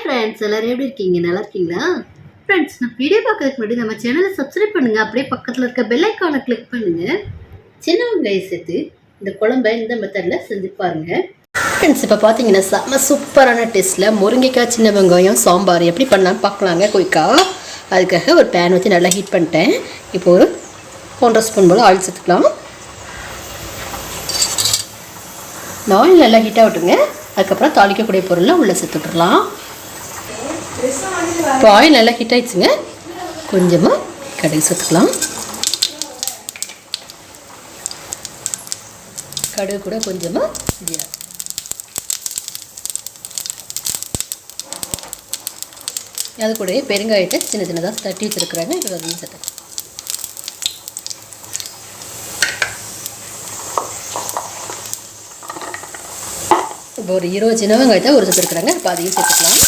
friends, எல்லாரும் எப்படி இருக்கீங்க? நல்லா இருக்கீங்களா? Friends, நான் வீடியோ பார்க்கிறதுக்கு முன்னாடி நம்ம சேனலை சப்ஸ்கிரைப் பண்ணுங்க. அப்படியே பக்கத்துல இருக்க பெல் ஐகானை கிளிக் பண்ணுங்க. சின்ன வெங்காயம் சேர்த்து இந்த குழம்பை இந்த மெத்தட்ல செஞ்சு பாருங்க. Friends, இப்போ பாத்தீங்கன்னா செம சூப்பரான டேஸ்ட்ல முருங்கைக்காய் சின்ன வெங்காயம் சாம்பார் எப்படி பண்ணலாம்னு பார்க்கலாங்க குயிக்கா. அதுக்காக ஒரு பேன் வச்சு நல்லா ஹீட் பண்ணிட்டேன். இப்போ ஒரு 1.5 ஸ்பூன் போல ஆயில் சேர்த்துக்கலாம். இந்த ஆயில் நல்லா ஹீட்டாக விட்டுருங்க. அதுக்கப்புறம் தாளிக்கக்கூடிய பொருளை உள்ளே சேர்த்துட்றலாம். இப்போ ஆயில் நல்லா ஹீட் ஆகிடுச்சுங்க. கொஞ்சமாக கடுகு சேர்த்துக்கலாம். கடுகு கூட கொஞ்சமாக ஜீரகம், அது கூட பெருங்காயத்தை சின்ன சின்னதாக தட்டி வச்சுருக்குறாங்க. இப்போ அதையும் சேர்த்துக்கலாம். இப்போ ஒரு 20 சின்ன வெங்காயத்தை ஒரு சேர்த்துருக்குறாங்க. இப்போ அதையும் சேர்த்துக்கலாம்.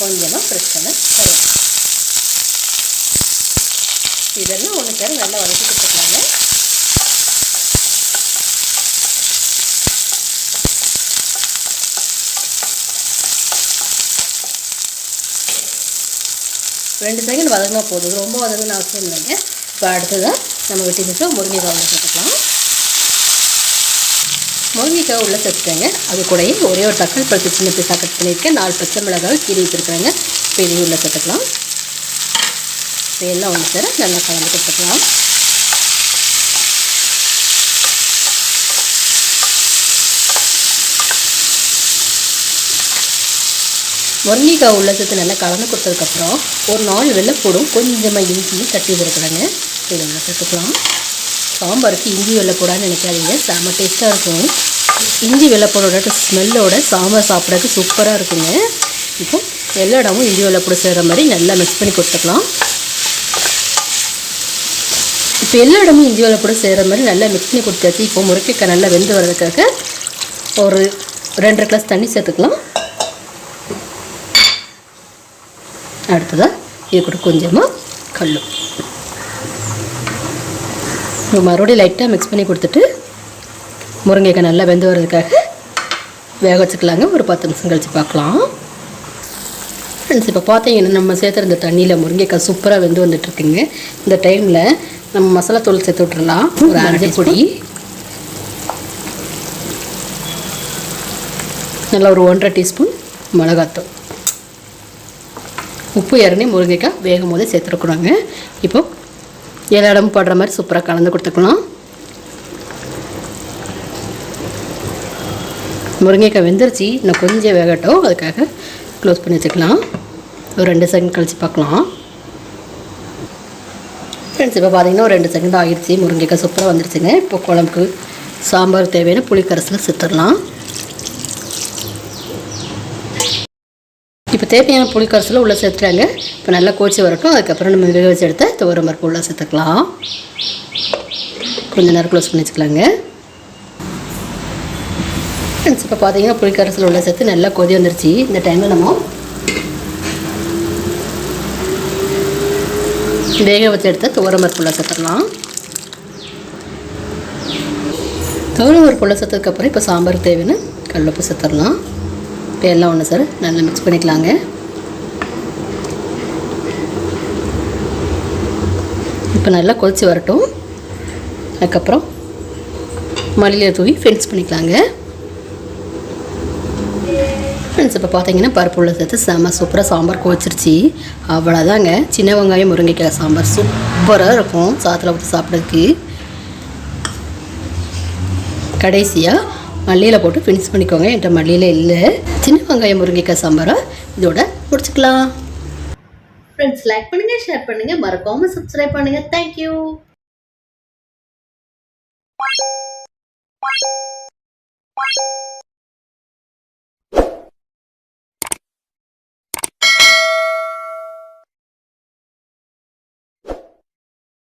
கொஞ்சமாக ஃப்ரெஷ்ஷான கருவேப்பிலை இதெல்லாம் ஒன்று சேர நல்லா வதக்கி கொடுத்துக்கலாங்க. ரெண்டு செகண்ட் வதங்கினா போதும், ரொம்ப வதங்கணும்னு அவசியம் இல்லைங்க. இப்போ அடுத்ததாக நம்ம வெட்டி வச்சா முருங்கைக்காய் உள்ள சேர்த்துக்கலாம். முருங்கைக்காய் உள்ளே சேர்த்துக்கங்க. அது கூடயே ஒரே ஒரு தக்காளி பழுத்து சின்ன பீஸாக கட் பண்ணியிருக்கேன். 4 பச்சை மிளகாய் கீரி வச்சுருக்குறாங்க. இப்போ இதையும் உள்ளே சேர்த்துக்கலாம். இப்போ எல்லாம் ஒன்று சேர நல்லா கலந்து கொடுத்துக்கலாம். முருங்கைக்காய் உள்ள சேர்த்து நல்லா கலந்து கொடுத்ததுக்கப்புறம் ஒரு 4 வெள்ளைப்பூடும் கொஞ்சமாக இஞ்சியும் தட்டி வச்சுருக்குறாங்க. இதை நல்லா சேர்த்துக்கலாம். சாம்பாருக்கு இஞ்சி வெள்ளைப்பூடான்னு நினைக்காதீங்க, செம்ம டேஸ்ட்டாக இருக்கும். இஞ்சி வெள்ளைப்பூடோட ஸ்மெல்லோட சாம்பார் சாப்பிட்றதுக்கு சூப்பராக இருக்குங்க. இப்போ எல்லா இடமும் இஞ்சி வெள்ளைப்பூடு சேர்கிற மாதிரி நல்லா மிக்ஸ் பண்ணி கொடுத்துக்கலாம். இப்போ எல்லா இடமும் இஞ்சி வெள்ளைப்பூடு சேர்கிற மாதிரி நல்லா மிக்ஸ் பண்ணி கொடுத்தாச்சு. இப்போ முருங்கைக்காய் நல்லா வெந்து வர்றதுக்காக ஒரு 2.5 கிளாஸ் தண்ணி சேர்த்துக்கலாம். அடுத்ததாக இது கூட கொஞ்சமாக கல் மறுபடியும் லைட்டாக மிக்ஸ் பண்ணி கொடுத்துட்டு முருங்கைக்காய் நல்லா வெந்து வர்றதுக்காக வேக வச்சுக்கலாங்க. ஒரு 10 நிமிஷம் கழித்து பார்க்கலாம். ஃப்ரெண்ட்ஸ், இப்போ பார்த்தீங்கன்னா நம்ம சேர்த்துருந்த தண்ணியில் முருங்கைக்காய் சூப்பராக வெந்து வந்துட்டுருக்குங்க. இந்த டைமில் நம்ம மசாலா தூள் சேர்த்து விட்றலாம். ஒரு மஞ்சள் பொடி, நல்லா ஒரு 1.5 டீஸ்பூன் மிளகாத்தூள், உப்பு இறங்கி முருங்கைக்காய் வேகும் போதே சேர்த்துருக்குறாங்க. இப்போ எல்லா இடமும் படுற மாதிரி சூப்பராக கலந்து கொடுத்துக்கலாம். முருங்கைக்காய் வெந்துருச்சு, இன்னும் கொஞ்சம் வேகட்டும். அதுக்காக க்ளோஸ் பண்ணி வச்சுக்கலாம். ஒரு 2 செகண்ட் கழித்து பார்க்கலாம். ஃப்ரெண்ட்ஸ், இப்போ பார்த்தீங்கன்னா ஒரு 2 செகண்ட் ஆகிடுச்சு. முருங்கைக்காய் சூப்பராக வந்துருச்சுங்க. இப்போ குழம்புக்கு சாம்பார் தேவையான புளி கரைசலை சேர்த்துடலாம். இப்போ தேவையான புளி கரைசலை உள்ளே சேர்த்துட்டாங்க. இப்போ நல்லா கோச்சி வரட்டும். அதுக்கப்புறம் நம்ம வேக வச்சு எடுத்த துவரம் பருப்பு உள்ளே சேர்த்துக்கலாம். கொஞ்சம் நேரம் க்ளோஸ் பண்ணி வச்சுக்கலாங்க. ஃப்ரெண்ட்ஸ், இப்போ பார்த்தீங்கன்னா புளி கரைசல் உள்ளே சேர்த்து நல்லா கொதி வந்துருச்சு. இந்த டைமில் நம்ம வேக வச்சு எடுத்த துவரம் பருப்பு உள்ளே சேர்த்துடலாம். துவரம் பருப்பு உள்ளே சேர்த்ததுக்கப்புறம் இப்போ சாம்பாருக்கு தேவையான கல்லுப்பு சேர்த்துடலாம். இப்போ எல்லாம் ஒன்று சார் நல்லா மிக்ஸ் பண்ணிக்கலாங்க. இப்போ நல்லா கொதித்து வரட்டும். அதுக்கப்புறம் மல்லியில் தூவி ஃபினிஷ் பண்ணிக்கலாங்க. ஃப்ரெண்ட்ஸ், இப்போ பார்த்தீங்கன்னா பருப்பு உள்ள சேர்த்து செம்ம சூப்பராக சாம்பார் கொதிச்சிருச்சு. அவ்வளோதாங்க, சின்ன வெங்காயம் முருங்கைக்காய் சாம்பார் சூப்பராக இருக்கும் சாத்தில் ஊற்றி சாப்பிட்றதுக்கு. கடைசியாக மல்லியில் போட்டு ஃபினிஷ் பண்ணிக்கோங்க. என்கிட்ட மல்லியில் இல்லை. சின்ன வெங்காயம் முருங்கைக்காய் சாம்பாரை இதோட முடிச்சுக்கலாம். ஃப்ரெண்ட்ஸ், லைக் பண்ணுங்கள், ஷேர் பண்ணுங்கள், மறக்காமல் சப்ஸ்கிரைப் பண்ணுங்கள். தேங்க்யூ.